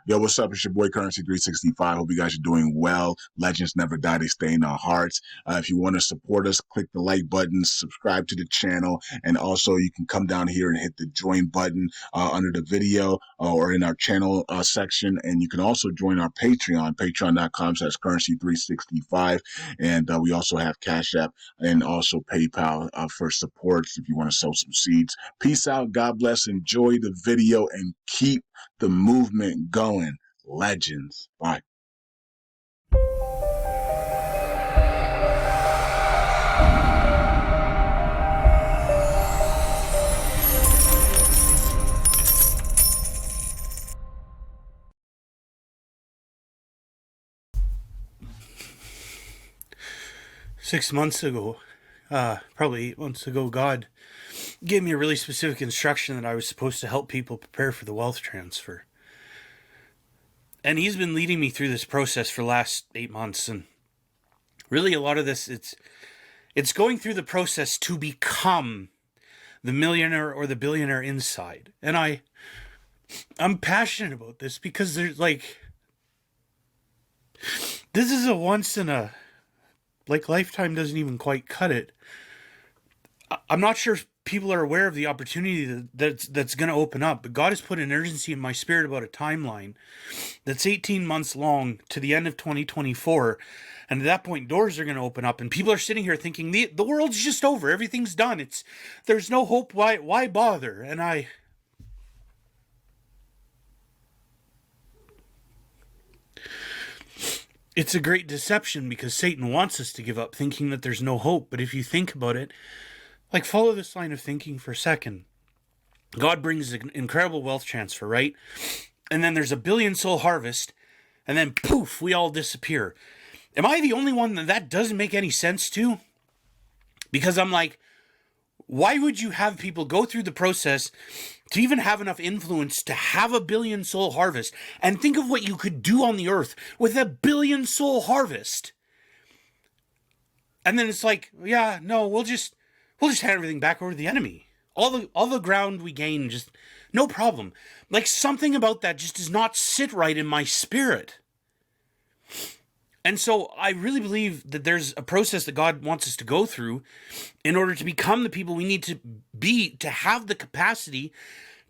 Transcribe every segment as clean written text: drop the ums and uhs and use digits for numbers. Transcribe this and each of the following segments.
Yo, what's up? It's your boy Currency 365. Hope you guys are doing well. Legends never die, they stay in our hearts. If you want to support us, click the like button, subscribe to the channel, and also you can come down here and hit the join button under the video or in our channel section. And you can also join our Patreon, patreon.com/currency365. And we also have Cash App and also PayPal for support if you want to sow some seeds. Peace out. God bless. Enjoy the video and keep the movement going. Legends. Bye. Six months ago, probably 8 months ago, God gave me a really specific instruction that I was supposed to help people prepare for the wealth transfer. And he's been leading me through this process for the last 8 months. And really a lot of this, it's going through the process to become the millionaire or the billionaire inside. And I'm passionate about this because there's this is a once in a lifetime doesn't even quite cut it. I'm not sure if people are aware of the opportunity that's going to open up, but God has put an urgency in my spirit about a timeline that's 18 months long to the end of 2024. And at that point, doors are going to open up, and people are sitting here thinking the world's just over. Everything's done. There's no hope. Why bother? And it's a great deception because Satan wants us to give up thinking that there's no hope. But if you think about it, follow this line of thinking for a second. God brings an incredible wealth transfer, right? And then there's a billion soul harvest, and then poof, we all disappear. Am I the only one that doesn't make any sense to? Because I'm like, why would you have people go through the process to even have enough influence to have a billion soul harvest? And think of what you could do on the earth with a billion soul harvest. And then it's like, yeah, no, we'll just hand everything back over to the enemy. All the ground we gain, just no problem. Something about that just does not sit right in my spirit. And so I really believe that there's a process that God wants us to go through in order to become the people we need to be, to have the capacity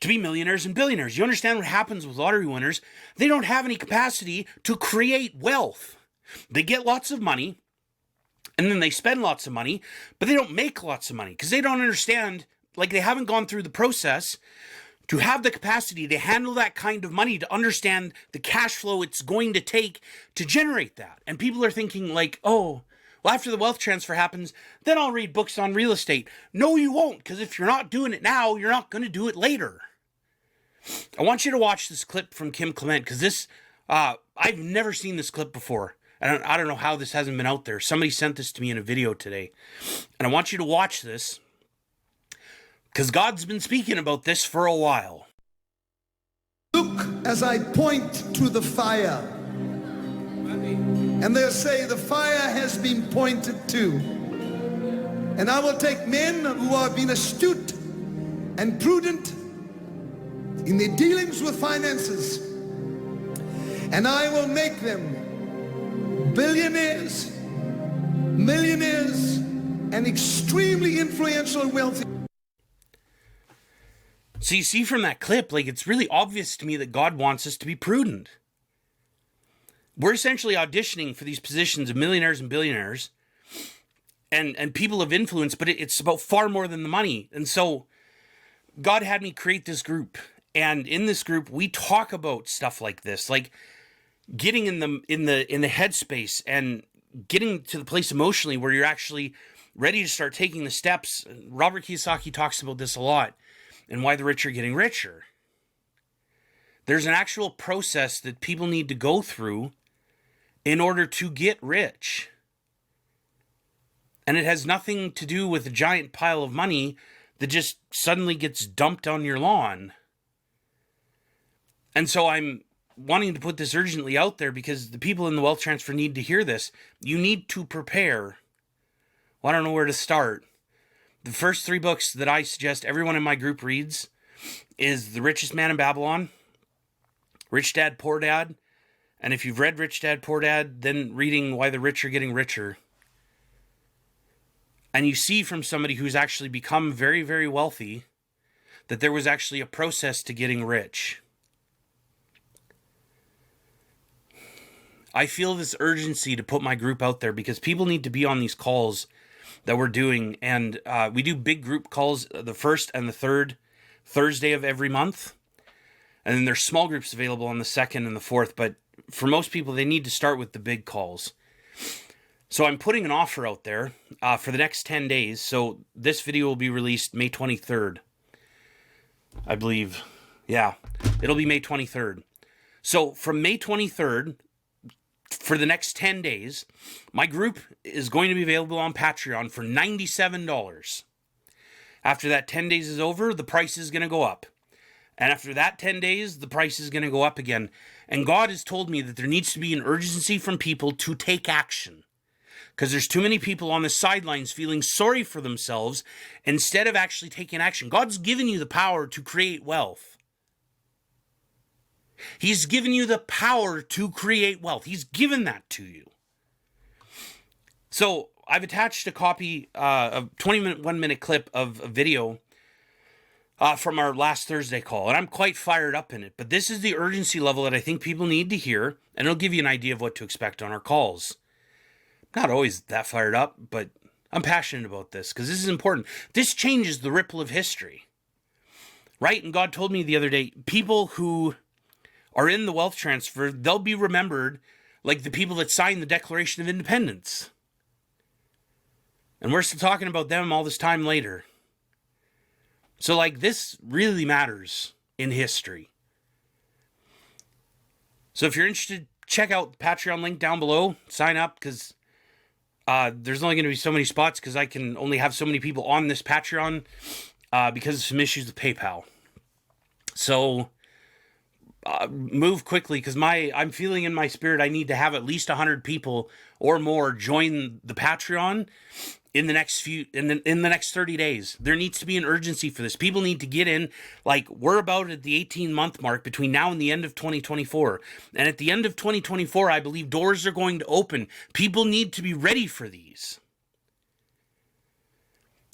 to be millionaires and billionaires. You understand what happens with lottery winners? They don't have any capacity to create wealth. They get lots of money, and then they spend lots of money, but they don't make lots of money because they don't understand, they haven't gone through the process to have the capacity to handle that kind of money, to understand the cash flow it's going to take to generate that. And people are thinking oh, well, after the wealth transfer happens, then I'll read books on real estate. No, you won't, because if you're not doing it now, you're not going to do it later. I want you to watch this clip from Kim Clement, because this, I've never seen this clip before. I don't know how this hasn't been out there. Somebody sent this to me in a video today. And I want you to watch this, because God's been speaking about this for a while. Look as I point to the fire. And they'll say the fire has been pointed to. And I will take men who have been astute and prudent in their dealings with finances, and I will make them billionaires, millionaires, and extremely influential and wealthy. So you see from that clip, it's really obvious to me that God wants us to be prudent. We're essentially auditioning for these positions of millionaires and billionaires and people of influence, but it's about far more than the money. And so God had me create this group. And in this group, we talk about stuff like this, getting in the headspace and getting to the place emotionally where you're actually ready to start taking the steps. Robert Kiyosaki talks about this a lot, and why the rich are getting richer. There's an actual process that people need to go through in order to get rich. And it has nothing to do with a giant pile of money that just suddenly gets dumped on your lawn. And so I'm wanting to put this urgently out there because the people in the wealth transfer need to hear this. You need to prepare. Well, I don't know where to start. The first 3 books that I suggest everyone in my group reads is The Richest Man in Babylon, Rich Dad, Poor Dad. And if you've read Rich Dad, Poor Dad, then reading Why the Rich Are Getting Richer. And you see from somebody who's actually become very, very wealthy that there was actually a process to getting rich. I feel this urgency to put my group out there because people need to be on these calls that we're doing. And we do big group calls the first and the third Thursday of every month. And then there's small groups available on the second and the fourth. But for most people, they need to start with the big calls. So I'm putting an offer out there for the next 10 days. So this video will be released May 23rd. I believe. Yeah, it'll be May 23rd. So from May 23rd, for the next 10 days, my group is going to be available on Patreon for $97. After that 10 days is over, the price is going to go up. And after that 10 days, the price is going to go up again. And God has told me that there needs to be an urgency from people to take action. Because there's too many people on the sidelines feeling sorry for themselves instead of actually taking action. God's given you the power to create wealth. He's given you the power to create wealth. He's given that to you. So I've attached a copy of 1 minute clip of a video from our last Thursday call. And I'm quite fired up in it. But this is the urgency level that I think people need to hear. And it'll give you an idea of what to expect on our calls. Not always that fired up, but I'm passionate about this because this is important. This changes the ripple of history, right? And God told me the other day, people who are in the wealth transfer, they'll be remembered like the people that signed the Declaration of Independence. And we're still talking about them all this time later. So like this really matters in history. So if you're interested, check out the Patreon link down below. Sign up because there's only going to be so many spots because I can only have so many people on this Patreon because of some issues with PayPal. So move quickly because I'm feeling in my spirit I need to have at least 100 people or more join the Patreon in the next 30 days. There needs to be an urgency for this. People need to get in. Like, we're about at the 18-month mark between now and the end of 2024. And at the end of 2024, I believe doors are going to open. People need to be ready for these.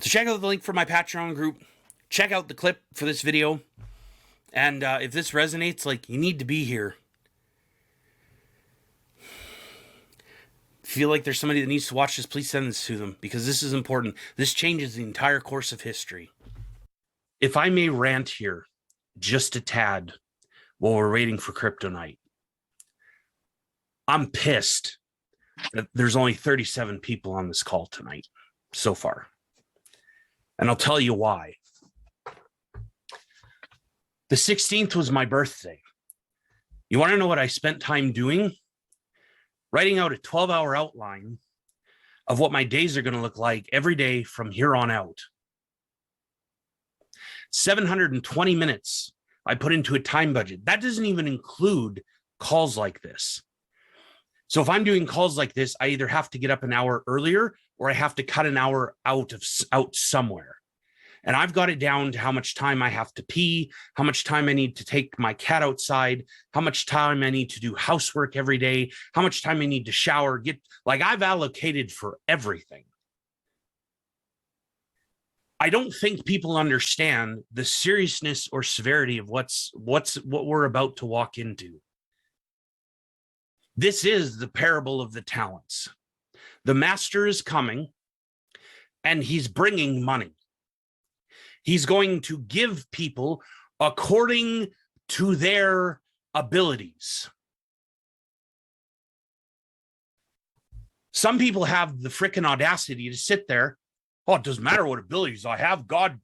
So check out the link for my Patreon group. Check out the clip for this video. And if this resonates, like, you need to be here. Feel like there's somebody that needs to watch this, please send this to them because this is important. This changes the entire course of history. If I may rant here just a tad while we're waiting for Kryptonite, I'm pissed that there's only 37 people on this call tonight so far. And I'll tell you why. The 16th was my birthday. You want to know what I spent time doing? Writing out a 12-hour outline of what my days are going to look like every day from here on out. 720 minutes I put into a time budget. That doesn't even include calls like this. So if I'm doing calls like this, I either have to get up an hour earlier or I have to cut an hour out somewhere. And I've got it down to how much time I have to pee, how much time I need to take my cat outside, how much time I need to do housework every day, how much time I need to shower, I've allocated for everything. I don't think people understand the seriousness or severity of what we're about to walk into. This is the parable of the talents. The master is coming and he's bringing money. He's going to give people according to their abilities. Some people have the frickin' audacity to sit there. Oh, it doesn't matter what abilities I have. God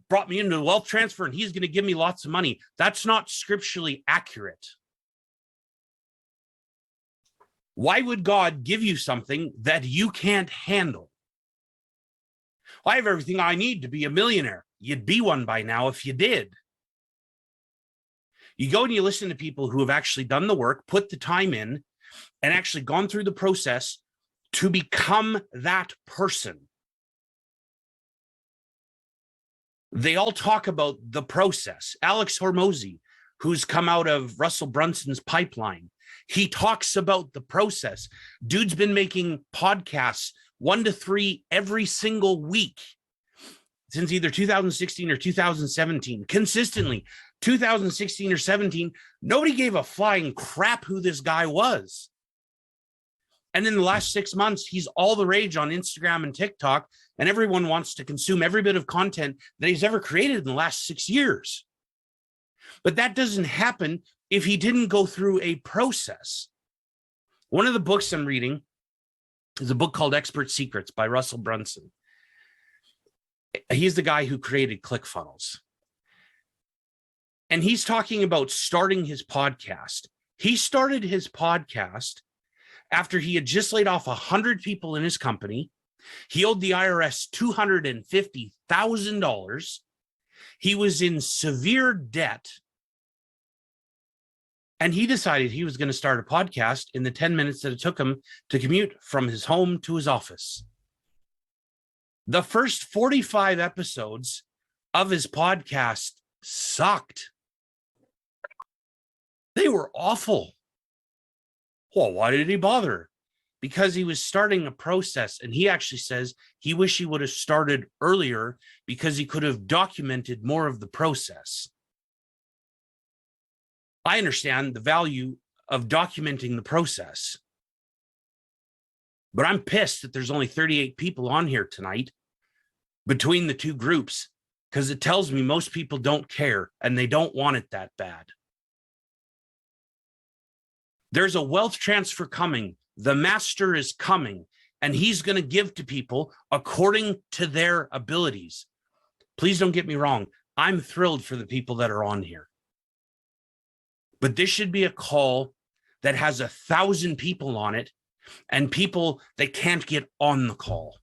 brought me into the wealth transfer and he's going to give me lots of money. That's not scripturally accurate. Why would God give you something that you can't handle? I have everything I need to be a millionaire. You'd be one by now if you did. You go and you listen to people who have actually done the work, put the time in, and actually gone through the process to become that person. They all talk about the process. Alex Hormozy, who's come out of Russell Brunson's pipeline. He talks about the process. Dude's been making podcasts 1 to 3 every single week since either 2016 or 2017, consistently. 2016 or 17, nobody gave a flying crap who this guy was. And in the last 6 months, he's all the rage on Instagram and TikTok, and everyone wants to consume every bit of content that he's ever created in the last 6 years. But that doesn't happen if he didn't go through a process. One of the books I'm reading is a book called Expert Secrets by Russell Brunson. He's the guy who created ClickFunnels. And he's talking about starting his podcast. He started his podcast after he had just laid off 100 people in his company. He owed the IRS $250,000. He was in severe debt. And he decided he was going to start a podcast in the 10 minutes that it took him to commute from his home to his office. The first 45 episodes of his podcast sucked. They were awful. Well, why did he bother? Because he was starting a process, and he actually says he wished he would have started earlier because he could have documented more of the process. I understand the value of documenting the process, but I'm pissed that there's only 38 people on here tonight between the two groups, because it tells me most people don't care and they don't want it that bad. There's a wealth transfer coming. The master is coming, and he's going to give to people according to their abilities. Please don't get me wrong. I'm thrilled for the people that are on here. But this should be a call that has 1,000 people on it and people that can't get on the call.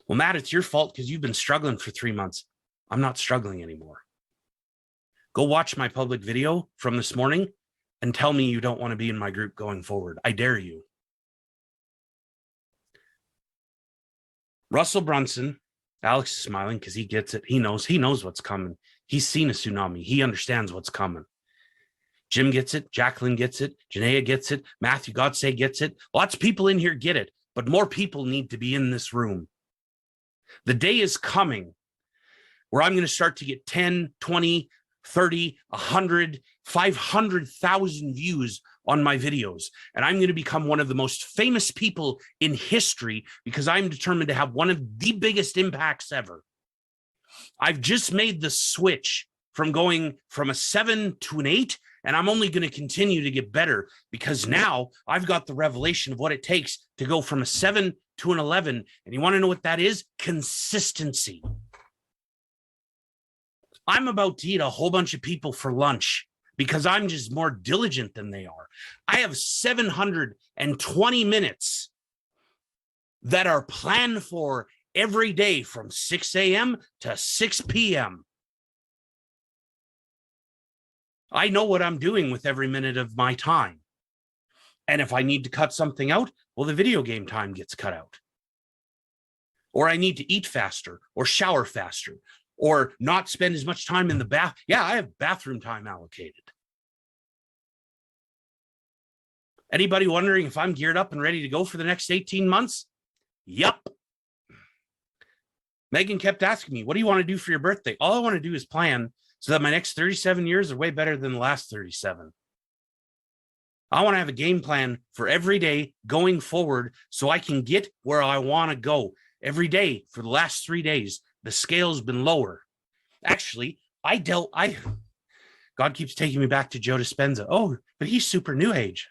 Well, Matt, it's your fault because you've been struggling for 3 months. I'm not struggling anymore. Go watch my public video from this morning and tell me you don't want to be in my group going forward. I dare you. Russell Brunson, Alex is smiling because he gets it. He knows what's coming. He's seen a tsunami. He understands what's coming. Jim gets it. Jacqueline gets it. Janaea gets it. Matthew Godsay gets it. Lots of people in here get it, but more people need to be in this room. The day is coming where I'm going to start to get 10, 20, 30, 100, 500,000 views on my videos. And I'm going to become one of the most famous people in history because I'm determined to have one of the biggest impacts ever. I've just made the switch from going from a 7 to an 8, and I'm only going to continue to get better because now I've got the revelation of what it takes to go from a 7 to an 11. And you want to know what that is? Consistency. I'm about to eat a whole bunch of people for lunch because I'm just more diligent than they are. I have 720 minutes that are planned for every day from 6 a.m. to 6 p.m. I know what I'm doing with every minute of my time. And if I need to cut something out, well, the video game time gets cut out. Or I need to eat faster or shower faster or not spend as much time in the bath. Yeah, I have bathroom time allocated. Anybody wondering if I'm geared up and ready to go for the next 18 months? Yup. Megan kept asking me, what do you want to do for your birthday? All I want to do is plan so that my next 37 years are way better than the last 37. I want to have a game plan for every day going forward so I can get where I want to go. Every day for the last 3 days, the scale's been lower. Actually, God keeps taking me back to Joe Dispenza. Oh, but he's super new age.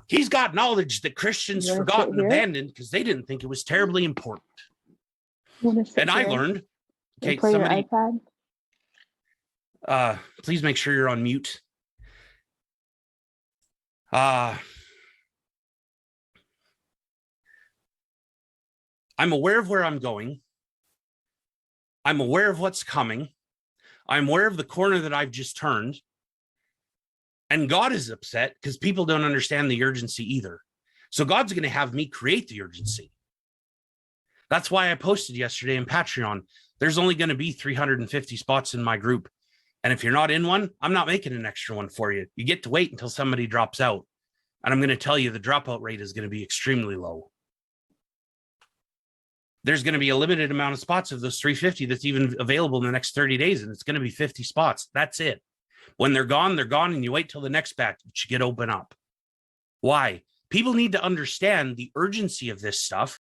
He's got knowledge that Christians forgot and abandoned because they didn't think it was terribly important. And I learned. Okay, somebody. Please make sure you're on mute. I'm aware of where I'm going. I'm aware of what's coming. I'm aware of the corner that I've just turned. And God is upset because people don't understand the urgency either. So God's going to have me create the urgency. That's why I posted yesterday in Patreon, There's only going to be 350 spots in my group. And if you're not in one, I'm not making an extra one for you. You get to wait until somebody drops out. And I'm going to tell you the dropout rate is going to be extremely low. There's going to be a limited amount of spots of those 350 that's even available in the next 30 days. And it's going to be 50 spots. That's it. When they're gone, and you wait till the next batch get open up. Why? People need to understand the urgency of this stuff